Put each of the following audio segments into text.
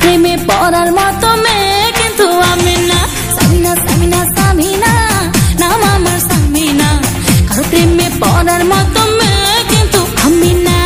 প্রেমে পড়ার মতো মেয়ে কিন্তু আমি না। সামিনা সামিনা সামিনা নাম আমার সামিনা, কারো প্রেমে পড়ার মতো মেয়ে কিন্তু আমি না।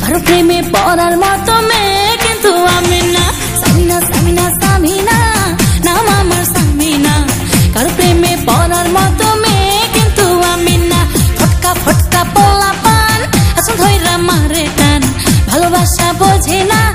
কারো প্রেমে পড়ার মতো মেয়ে কিন্তু আমি না। সামিনা সামিনা সামিনা নাম আমার সামিনা, কারো প্রেমে পড়ার মতো মেয়ে কিন্তু আমি না। ফটকা ফটকা পোলা পান আসল ধইরা মারে টান, ভালোবাসা বোঝে না।